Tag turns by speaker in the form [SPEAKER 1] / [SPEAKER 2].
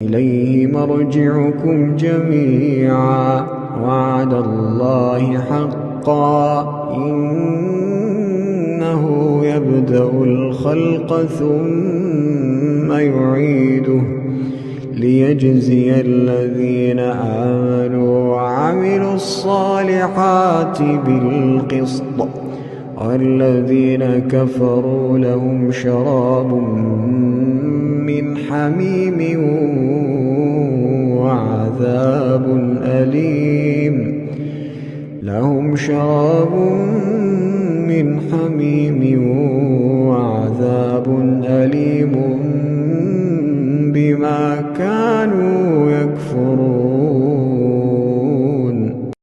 [SPEAKER 1] إليه مرجعكم جميعا وعد الله حقا إنه يبدأ الخلق ثم يعيده ليجزي الذين آمنوا وعملوا الصالحات بالقسط والذين كفروا لهم شراب من حميم وعذاب أليم لهم شراب